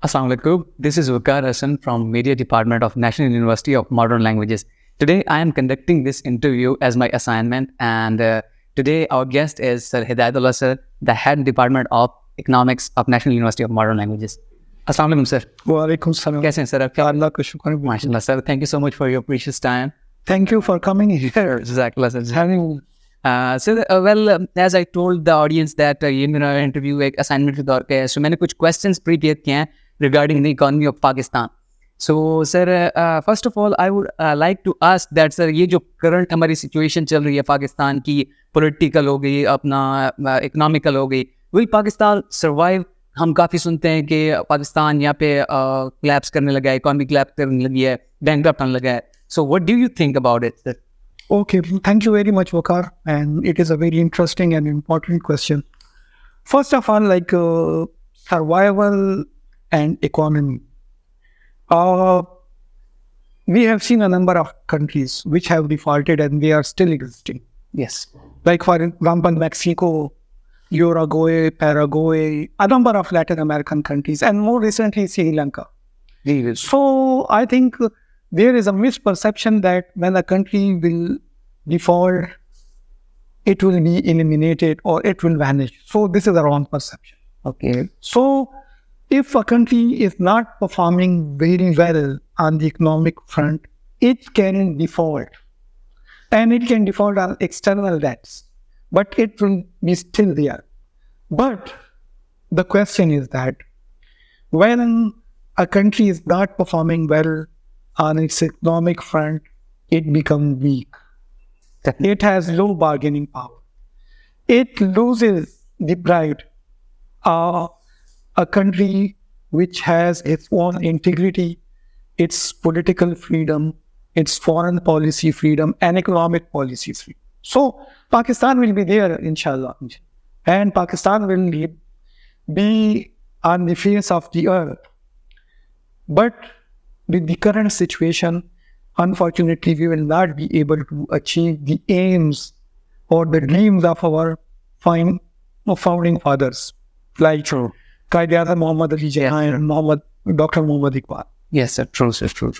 Assalamu alaikum. This is Waqar Hassan from Media Department of National University of Modern Languages. Today, I am conducting this interview as my assignment, and today our guest is Sir Hidayatullah Sir, the Head Department of Economics of National University of Modern Languages. Assalamu alaikum, sir. Walaikum salam. कैसे हैं sir आप? Allah ka shukr. माशाल्लाह sir. Thank you so much for your precious time. Thank you for coming here. Jazakallah sir. Having As I told the audience that ये मेरा interview एक assignment के तौर पे है, so मैंने कुछ questions prepare किए हैं regarding the economy of Pakistan. So sir, first of all, I would like to ask that sir, ये जो current हमारी situation चल रही है पाकिस्तान की, political हो गई, अपना economical हो गई, will Pakistan survive? हम काफ़ी सुनते हैं कि पाकिस्तान यहाँ पे collapse करने लगा है, economy collapse करने लगी है, bankrupt होने लगा है. So what do you think about it, sir? okay, thank you very much, Waqar. And it is a very interesting and important question. First of all, survival and economy. We have seen a number of countries which have defaulted and they are still existing. Yes. Like for example, Mexico, Uruguay, Paraguay, a number of Latin American countries, and more recently Sri Lanka. Yes. So I think there is a misperception that when a country will default, it will be eliminated or it will vanish. So this is a wrong perception. Okay. So if a country is not performing very well on the economic front, it can default. And it can default on external debts, but it will be still there. But the question is that when a country is not performing well on its economic front, it becomes weak. It has low bargaining power. It loses the pride. A country which has its own integrity, its political freedom, its foreign policy freedom, and economic policy freedom. So Pakistan will be there, inshallah. And Pakistan will be on the face of the earth. But with the current situation, unfortunately, we will not be able to achieve the aims or the dreams of our founding fathers, like Qaid-e-Azam Muhammad Ali Jinnah and Dr. Muhammad Iqbal. Yes, sir. True, sir. True.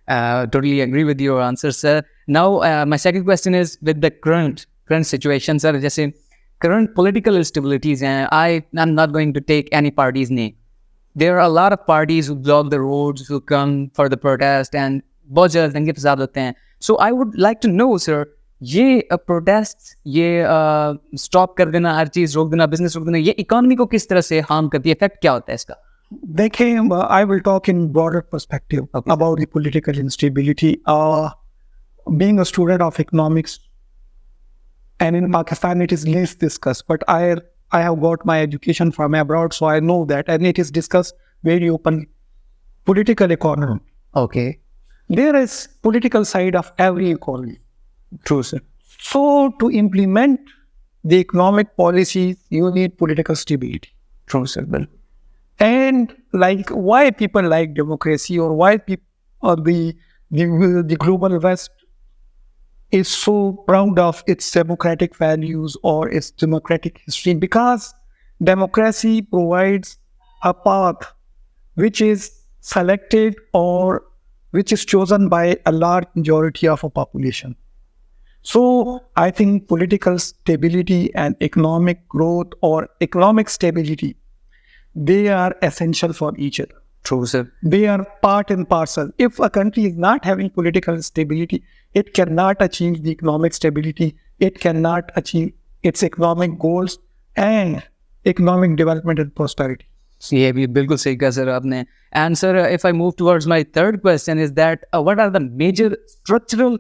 Totally agree with your answer, sir. Now, my second question is with the current situation, sir. Just current political instabilities, and I am not going to take any party's name. There are a lot of parties who block the roads, who come for the protest, and बहुत ज़्यादा दंगे फसाद होते हैं. So I would like to know, sir, ये protests, ये stop कर देना, हर चीज़ रोक देना, business रोक देना, ये economy को किस तरह से harm करती है, effect क्या होता है इसका? I will talk in broader perspective about the political instability. Being a student of economics, and in Pakistan it is least discussed, but I have got my education from abroad, so I know that, and it is discussed very openly. Political economy. Okay. There is political side of every economy. True, sir. So to implement the economic policies, you need political stability. True, sir. Well. And like why people like democracy, or why people, the global West is so proud of its democratic values or its democratic history, because democracy provides a path which is selected or which is chosen by a large majority of a population. So I think political stability and economic growth or economic stability, they are essential for each other. True, sir. They are part and parcel. If a country is not having political stability, it cannot achieve the economic stability. It cannot achieve its economic goals and economic development and prosperity. ये भी बिल्कुल सही कहा sir आपने. And sir, if I move towards my third question is that what are the major structural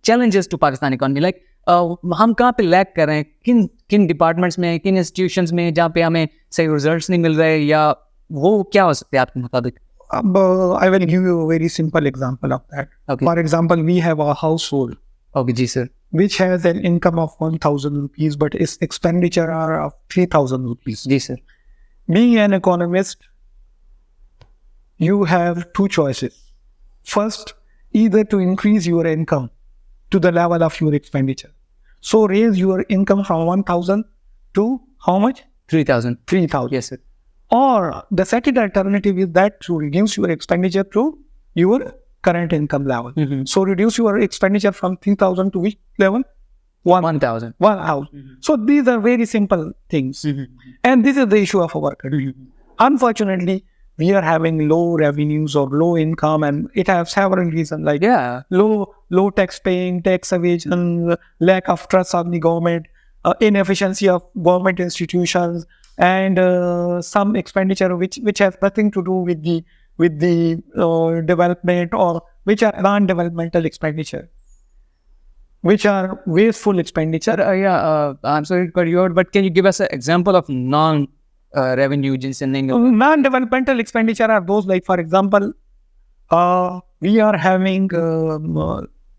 challenges to Pakistan economy? Like हम कहाँ पे lack कर रहे हैं, किन departments में, किन institutions में जहाँ पे हमें सही results नहीं मिल रहे, या वो क्या हो सकते हैं आपके मुताबिक? I will give you a very simple example of that. Okay. For example, we have a household. Okay, ji sir. Which has an income of 1,000 rupees, but its expenditure are of 3,000 rupees. Ji sir. Being an economist, you have two choices. First, either to increase your income to the level of your expenditure. So raise your income from 1,000 to how much? 3,000. 3,000. Yes, sir. Or the second alternative is that to reduce your expenditure to your current income level. So reduce your expenditure from 3,000 to which level? 1,000. 1,000. So these are very simple things. And this is the issue of our country. Unfortunately, we are having low revenues or low income, and it has several reasons like low tax paying, tax evasion, lack of trust on the government, inefficiency of government institutions, and some expenditure which has nothing to do with the development, or which are non-developmental expenditure, which are wasteful expenditure. I'm sorry to cut you out, but can you give us an example of non-revenue generating? Non-developmental expenditure are those like, for example, we are having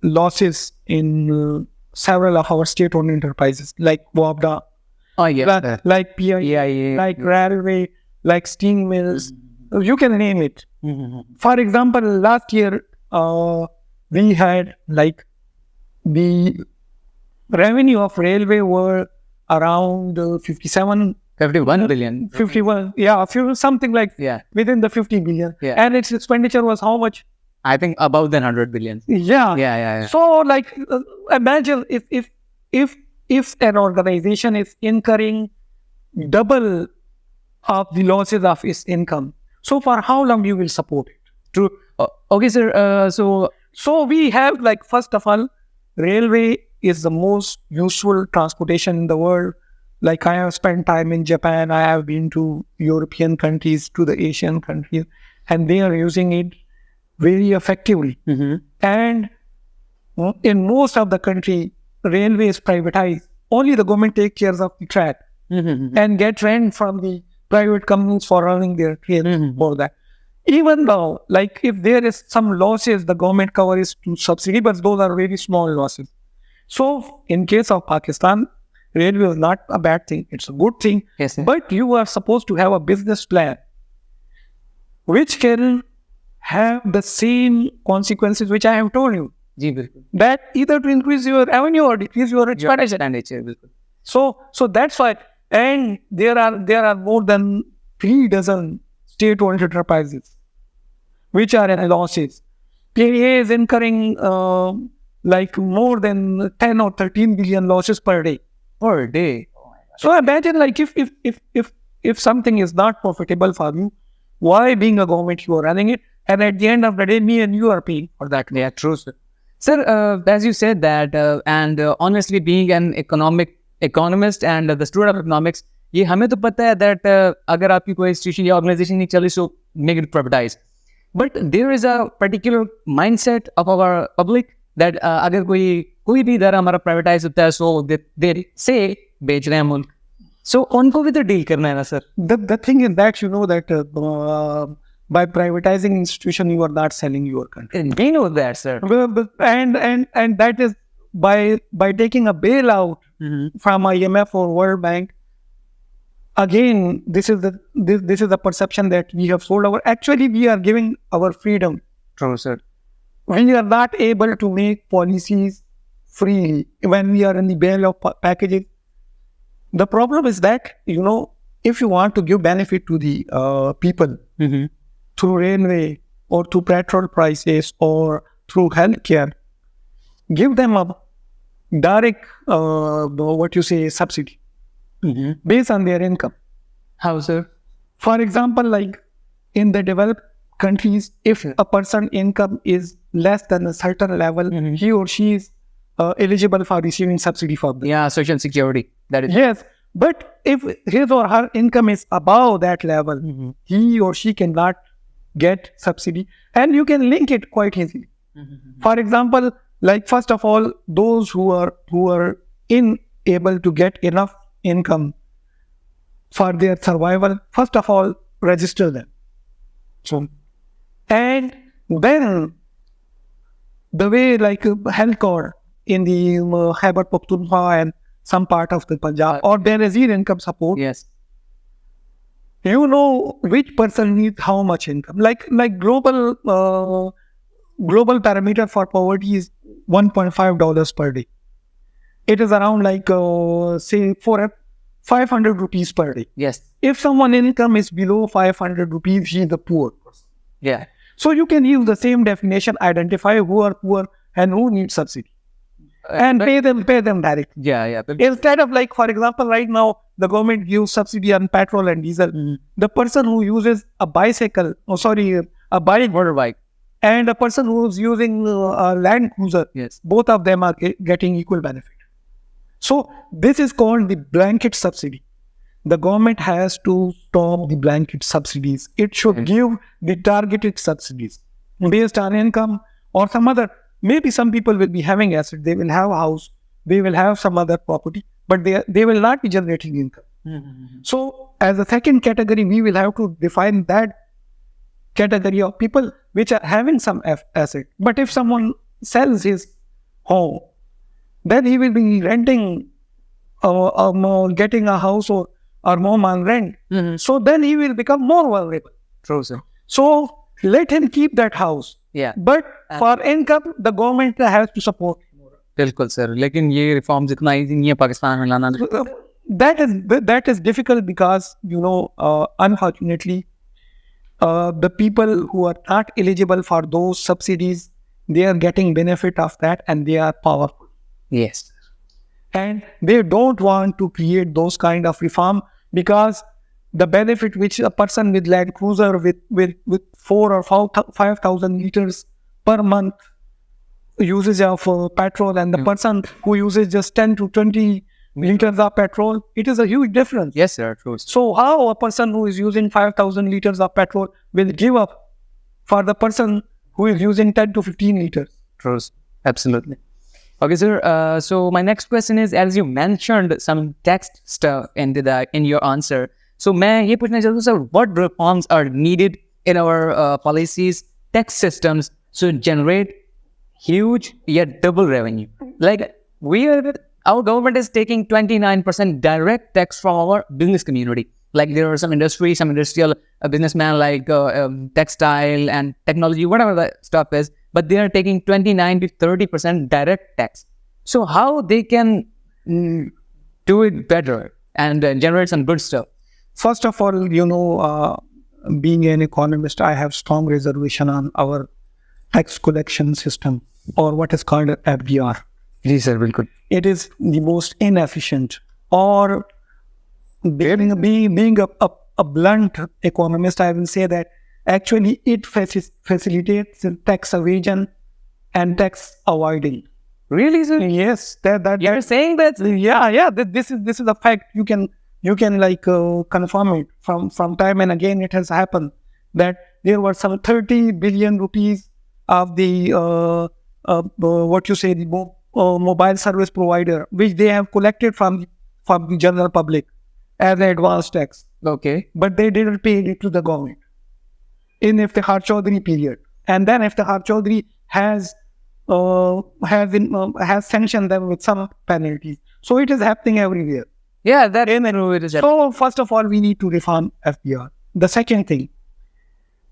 losses in several of our state-owned enterprises like WAPDA, like PIA, like railway, like steam mills. You can name it. For example, last year we had like the revenue of railway were around 51 billion. 51, something like within the 50 billion. And its expenditure was how much? I think above than 100 billion. So like imagine if an organization is incurring double of the losses of its income, so for how long you will support it? True. Okay, sir. So we have, like, first of all, railway is the most useful transportation in the world. Like, I have spent time in Japan, I have been to European countries, to the Asian countries, and they are using it very effectively. And in most of the country, railway is privatized. Only the government takes care of the track and get rent from the private companies for running their trains for that. Even though, like, if there is some losses, the government covers to subsidy, but those are very small losses. So, in case of Pakistan, railway is not a bad thing. It's a good thing. Yes, sir. But you are supposed to have a business plan which can have the same consequences which I have told you. That either to increase your revenue or decrease your expenditure. So that's why. And there are more than 3 dozen state-owned enterprises which are in losses. PA is incurring like more than 10 or 13 billion losses per day. Per day. Oh my God. So imagine, like, if something is not profitable for you, why, being a government, you are running it, and at the end of the day, me and you are paying for that. Yeah, true, sir. Sir, as you said that, and honestly, being an economist and the student of economics, ये हमें तो पता है that अगर आपकी कोई institution या organization नहीं चली, so make it privatized. But there is a particular mindset of our public that अगर कोई भी इधर हमारा प्राइवेटाइज होता है, so they say बेच रहे हैं मुल्क. So उनको भी तो डील करना है ना sir. The thing is that, you know, that by privatizing institution, you are not selling your country. We know that, sir. And that is by taking a bailout from IMF or World Bank. Again, this is the perception that we have sold our. Actually, we are giving our freedom. True, sir. When we are not able to make policies freely, when we are in the bailout packages, the problem is that, you know, if you want to give benefit to the people through railway or through petrol prices or through healthcare, give them a direct, subsidy based on their income. How, sir? For example, like in the developed countries, if a person's income is less than a certain level, he or she is eligible for receiving subsidy for that. Yeah, social security. That is. Yes, but if his or her income is above that level, he or she cannot get subsidy, and you can link it quite easily. For example, like, first of all, those who are unable to get enough income for their survival, first of all, register them. So, and then the way, like, health card in the Khyber Pakhtunkhwa and some part of the Punjab, or there is income support. Yes. You know which person needs how much income. Like global parameter for poverty is $1.5 per day. It is around, like, say, for 500 rupees per day. Yes. If someone's income is below 500 rupees, he is a poor person. Yeah. So you can use the same definition, identify who are poor and who need subsidy, and pay them directly. Yeah. Instead of, like, for example, right now the government gives subsidy on petrol and diesel. The person who uses a bicycle, a bike, Motorbike. and a person who's using a Land Cruiser, Yes. both of them are getting equal benefit. So this is called the blanket subsidy. The government has to stop the blanket subsidies. It should give the targeted subsidies based on income or some other. Maybe some people will be having assets. They will have a house. They will have some other property, but they will not be generating income. So as a second category, we will have to define that category of people which are having some asset. But if someone sells his home, then he will be renting getting a house or home on rent. So then he will become more vulnerable. True, sir. So let him keep that house. Yeah. But for income, the government has to support. बिल्कुल sir, लेकिन ये reforms इतना easy नहीं है पाकिस्तान में लाना. That is difficult because, unfortunately, the people who are not eligible for those subsidies, they are getting benefit of that and they are powerful. Yes. And they don't want to create those kind of reform because the benefit which a person with Land Cruiser with 4 or 5,000 liters per month usage of petrol and the person who uses just 10 to 20 liters of petrol, it is a huge difference. Yes, sir. True. So how a person who is using 5,000 liters of petrol will give up for the person who is using 10 to 15 liters? True. Absolutely. Okay, sir. So my next question is, as you mentioned some text stuff in your answer, so मैं ये पूछना चाहता हूँ, sir, what reforms are needed in our policies, tax systems to generate huge yet double revenue? Like our government is taking 29% direct tax from our business community. Like there are some industrial businessmen like textile and technology, whatever the stuff is, but they are taking 29 to 30% direct tax. So how they can do it better and generate some good stuff? First of all, being an economist, I have strong reservation on our tax collection system, or what is called FDR. Yes, sir. Bilkul. It is the most inefficient, or being a blunt economist, I will say that actually it facilitates tax evasion and tax avoiding. Really, sir? Yes, You're saying that? Yeah. This is a fact. You can like confirm it from time and again. It has happened that there were some 30 billion rupees of the the mobile service provider, which they have collected from the general public as an advance tax. Okay. But they didn't pay it to the government in Iftikhar Chaudhary period. And then Iftikhar Chaudhary has sanctioned them with some penalties. So it is happening everywhere. Yeah, that is true. It is. So first of all, we need to reform FDR. The second thing,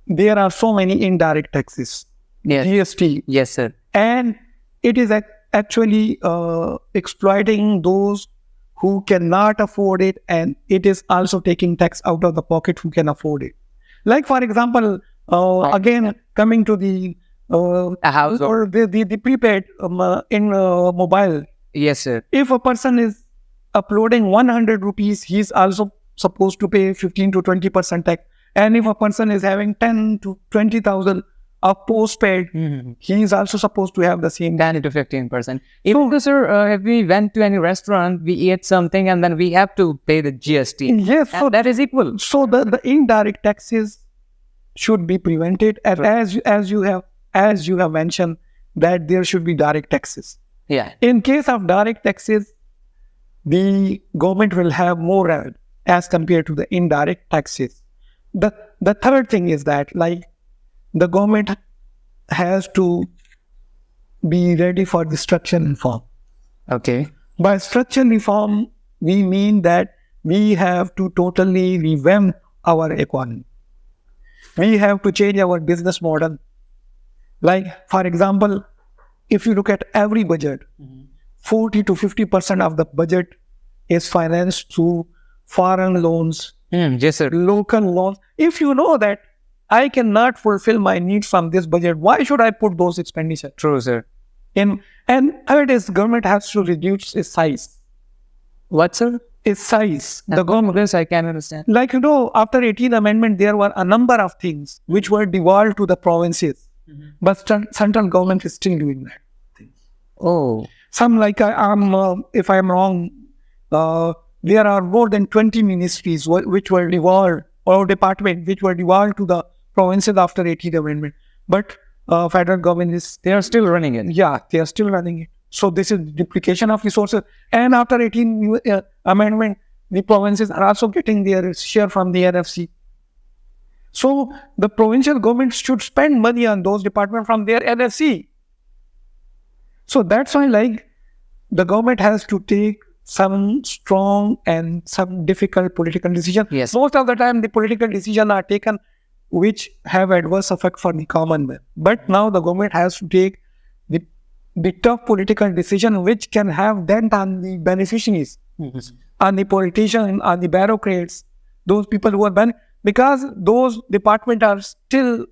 there are so many indirect taxes. Yes. GST. Yes, sir. And it is actually exploiting those who cannot afford it, and it is also taking tax out of the pocket who can afford it. Like, for example, again, coming to the a house or the prepaid in mobile. Yes, sir. If a person is uploading 100 rupees, he is also supposed to pay 15 to 20% tax. And if a person is having 10 to 20,000 of postpaid, he is also supposed to have the same 10 to 15%. Even though, sir, if we went to any restaurant, we ate something and then we have to pay the GST. Yes, so that is equal. So the indirect taxes should be prevented, and as you have mentioned that there should be direct taxes. Yeah. In case of direct taxes, the government will have more revenue as compared to the indirect taxes. The third thing is that, like, the government has to be ready for the structural reform. Okay. By structural reform, we mean that we have to totally revamp our economy. We have to change our business model. Like, for example, if you look at every budget, 40 to 50% of the budget is financed through foreign loans, Yes, sir. local loans. If you know that I cannot fulfill my needs from this budget, why should I put those expenditures True, sir. in? And nowadays, government has to reduce its size. What, sir? Its size. The government, this I can understand. Like, after 18th Amendment, there were a number of things which were devolved to the provinces. But central government is still doing that. Oh, Some, like, if I'm wrong, there are more than 20 ministries which were devolved, or departments which were devolved to the provinces after 18th Amendment. But federal government is, they are still running it. yeah, they are still running it. So this is duplication of resources. And after 18th Amendment, the provinces are also getting their share from the NFC. So the provincial government should spend money on those departments from their NFC. So that's why, like, the government has to take some strong and some difficult political decisions. Yes. Most of the time, the political decisions are taken which have adverse effect for the common man. But now the government has to take the tough political decision which can have dent on the beneficiaries, on the politicians, on the bureaucrats, those people who are because those departments are still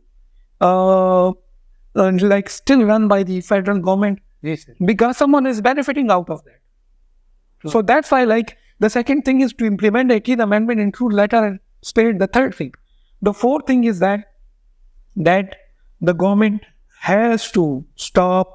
still run by the federal government. Yes, sir. Because someone is benefiting out of that. So that's why, like, the second thing is to implement the 18th Amendment in true letter and spirit. The third thing. The fourth thing is that the government has to stop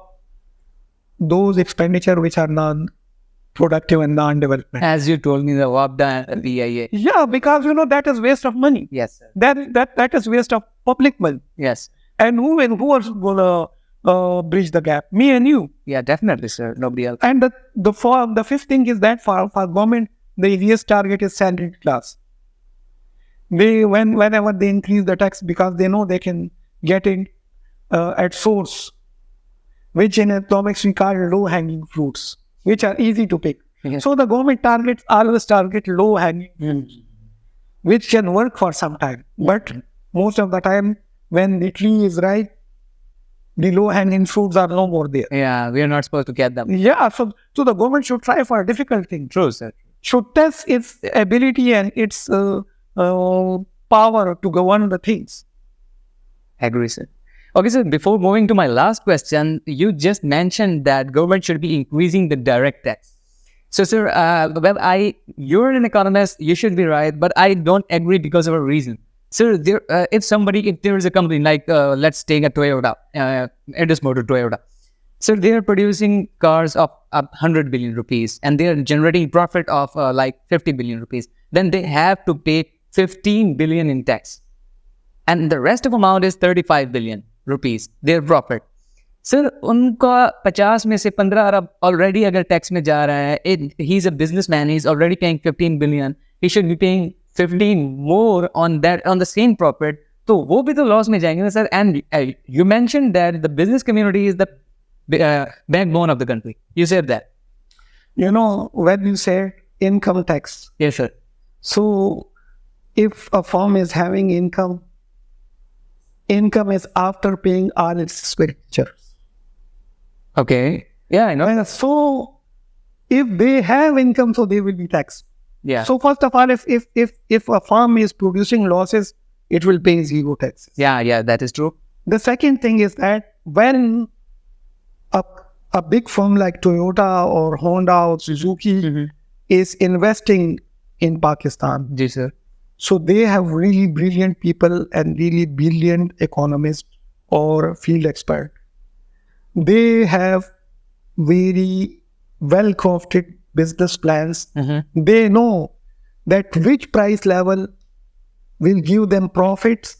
those expenditure which are non-productive and non-development. As you told me, the WAPDA and VIA. Yeah, because that is waste of money. Yes, sir. That is waste of public money. Yes. And who is gonna bridge the gap? Me and you. Yeah, definitely, sir. Nobody else. And the fifth thing is that for government, the easiest target is salaried class. Whenever they increase the tax, because they know they can get it at source, which in economics we call low-hanging fruits, which are easy to pick. Yes. So the government always target low-hanging fruits, which can work for some time. But most of the time, when the tree is ripe, the low-hanging fruits are no more there. Yeah, we are not supposed to get them. Yeah, so the government should try for a difficult thing. True, sir. Should test its ability and its power to govern the things. Agree, sir. Okay, sir, before moving to my last question, you just mentioned that government should be increasing the direct tax. So, sir, you're an economist, you should be right, but I don't agree because of a reason. Sir, if there is a company like, let's take a Toyota, Indus Motor Toyota. So they are producing cars of 100 billion rupees and they are generating profit of like 50 billion rupees. Then they have to pay 15 billion in tax. And the rest of amount is 35 billion rupees, their profit. Sir, उनका 50 में से 15 अरब already अगर tax में जा रहा है, he's a businessman, he's already paying 15 billion, he should be paying 15 more on the same profit, तो वो भी तो loss में जाएंगे ना sir. And you mentioned that the business community is the backbone of the country. You said that. When you say income tax. Yes, sir. So if a firm is having income is after paying all its expenditures. Okay. Yeah, I know. And so if they have income, so they will be taxed. Yeah. So first of all, if a firm is producing losses, it will pay zero taxes. Yeah, that is true. The second thing is that when a big firm like Toyota or Honda or Suzuki is investing in Pakistan, Yes, sir. so they have really brilliant people and really brilliant economists or field expert. They have very well crafted business plans. They know that which price level will give them profits,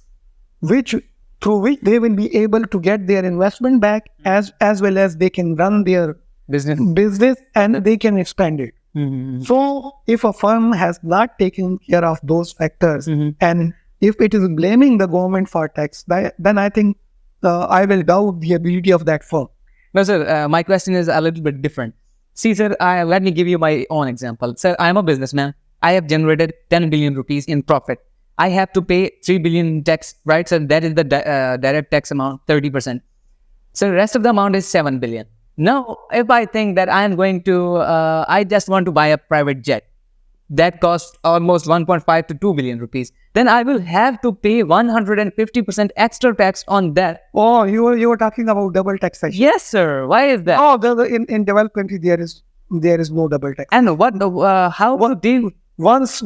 through which they will be able to get their investment back, as well as they can run their business and they can expand it. So if a firm has not taken care of those factors, and if it is blaming the government for tax, then I think I will doubt the ability of that firm. No, sir, my question is a little bit different. See, sir, let me give you my own example. Sir, I am a businessman. I have generated 10 billion rupees in profit. I have to pay 3 billion in tax, right? So that is the direct tax amount, 30%. So the rest of the amount is 7 billion. Now, if I think that I am going to, I just want to buy a private jet, that costs almost 1.5 to 2 billion rupees. Then I will have to pay 150% extra tax on that. Oh, you were talking about double taxation. Yes, sir. Why is that? Oh, in developed country there is no double tax. And how to deal? Once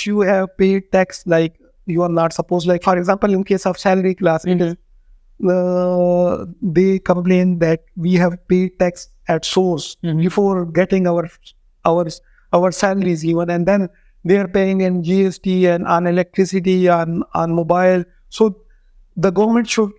you have paid tax, like you are not supposed, like for example, in case of salary class, they complain that we have paid tax at source before getting our salaries even, and then they are paying in GST and on electricity, on mobile. So the government should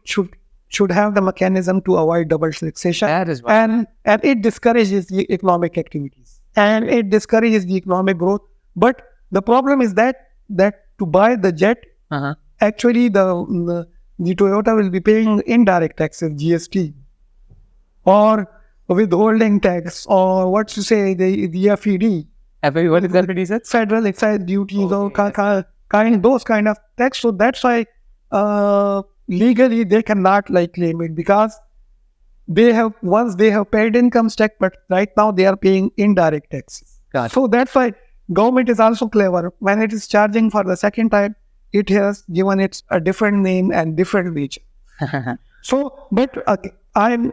have the mechanism to avoid double taxation. That is right. And it discourages the economic activities and it discourages the economic growth. But the problem is that to buy the jet, actually the Toyota will be paying indirect taxes, GST, or withholding tax, or what to say, the FED. What is that, said? Federal excise duties, or those kind of tax. So that's why legally they cannot like claim it, because once they have paid income tax, but right now they are paying indirect taxes. So that's why government is also clever. When it is charging for the second time, it has given it a different name and different nature. So, but I am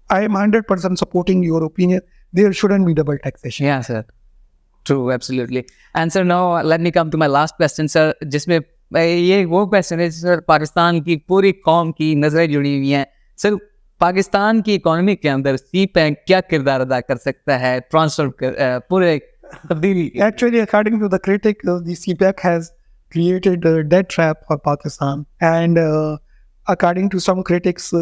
100% supporting your opinion. There shouldn't be double taxation. Yeah, sir. True, absolutely. And sir, now let me come to my last question, sir. जिसमें ये वो question है, sir, Pakistan की पूरी कौम की नजरें जुड़ी हुई हैं. सर, पाकिस्तान की इकोनॉमी के अंदर CPEC क्या किरदार अदा कर सकता है ट्रांसफर पूरे तब्दीली? Actually, according to the critic, the CPEC has created a debt trap for Pakistan, and according to some critics,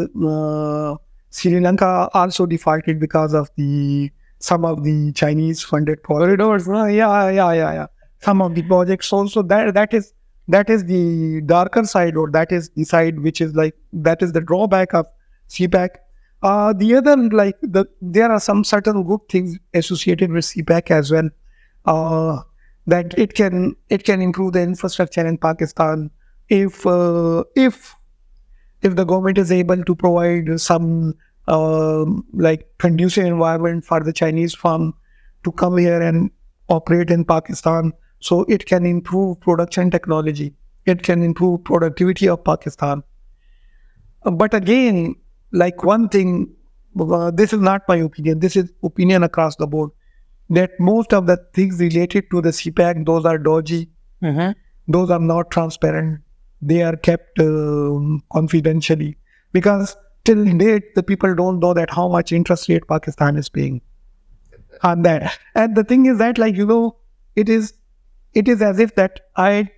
Sri Lanka also defaulted because of some of the Chinese funded corridors. Yeah. Some of the projects also, that is the darker side, or that is the side which is like, that is the drawback of CPEC. The other, like there are some certain good things associated with CPEC as well. That it can improve the infrastructure in Pakistan if the government is able to provide some like conducive environment for the Chinese firm to come here and operate in Pakistan. So it can improve production technology. It can improve productivity of Pakistan. But again, like one thing, this is not my opinion. This is opinion across the board, that most of the things related to the CPEC, those are dodgy. Those are not transparent. They are kept confidentially, because till date the people don't know that how much interest rate Pakistan is paying on that. And the thing is that, like, it is as if that I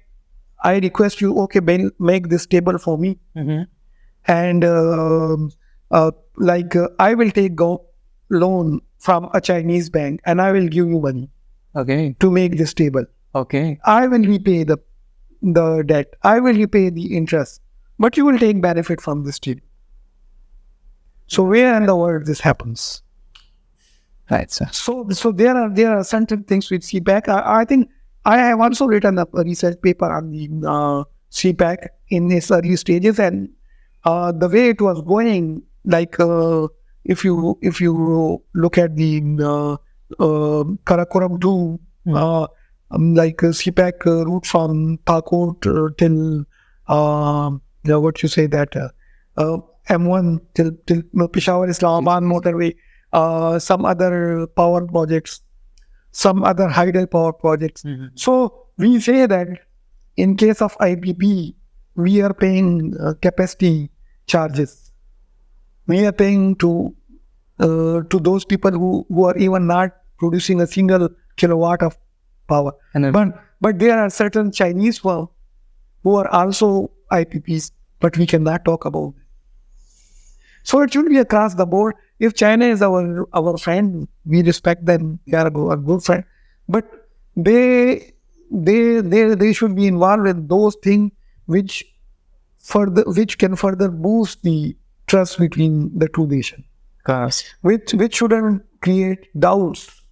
request you, okay, Ben, make this table for me, and I will take loan from a Chinese bank and I will give you money, to make this table. I will repay the debt. I will repay the interest, but you will take benefit from this table. So where in the world this happens? Right, sir. So there are certain things with CPEC. I think I have also written up a research paper on the CPEC in its early stages, and the way it was going, like if you look at the Karakoram 2, like CPEC route from Pakot till what you say that M1 till Peshawar Islamabad motorway, some other power projects, some other hydel power projects. So we say that in case of IPP, we are paying capacity charges. We are paying to those people who are even not producing a single kilowatt of power. But there are certain Chinese firms who are also IPPs, but we cannot talk about it. So it should be across the board. If China is our friend, we respect them. They are a good friend. But they should be involved with those things which can further boost the trust between the two nations. Which shouldn't create doubts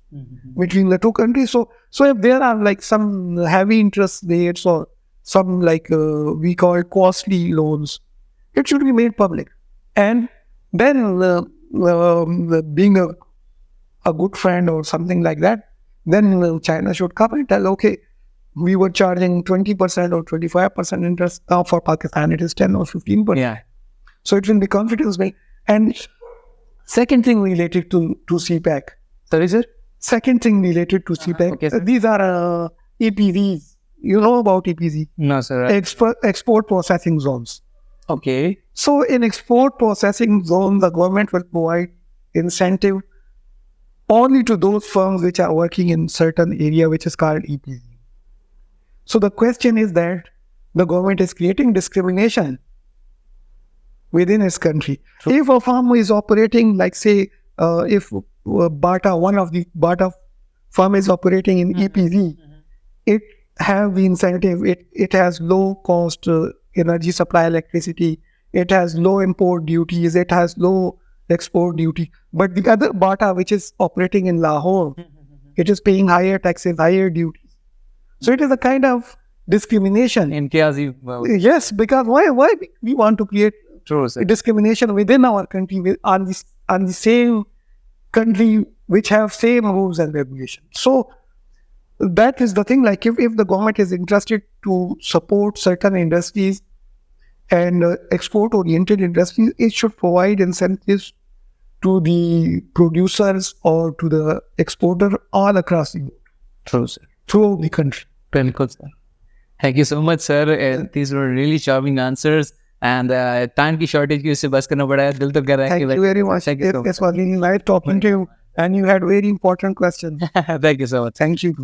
between the two countries. So if there are like some heavy interest rates or some like we call costly loans, it should be made public. And then being a good friend or something like that, then China should come and tell, okay, we were charging 20% or 25% interest. Now for Pakistan, it is 10 or 15%. Yeah. So it will be confidence building. And second thing related to CPEC. Sorry, sir? Second thing related to CPEC. Okay, sir. These are EPZs. You know about EPZ? No, sir. Export processing zones. Okay. So in export processing zone, the government will provide incentive only to those firms which are working in certain area which is called EPZ. So the question is that the government is creating discrimination within its country. True. If a firm is operating, like say, if Bata, one of the Bata firm is operating in EPZ, it have the incentive. It has low cost energy supply, electricity. It has low import duties. It has low export duty. But the other Bata, which is operating in Lahore, it is paying higher taxes, higher duties. So it is a kind of discrimination. Yes, because why we want to create discrimination within our country on the same country which have same rules and regulations. So that is the thing. Like if the government is interested to support certain industries and export-oriented industries, it should provide incentives to the producers or to the exporter all across the board. True, sir. Throughout the country. Bilkul, sir. Thank you so much, sir. These were really charming answers. And time की shortage की उससे बस करना पड़ा है. दिल तो कर रहा है. Thank you very much. It was really nice talking to you, and you had very important questions. Thank you so much. Thank you.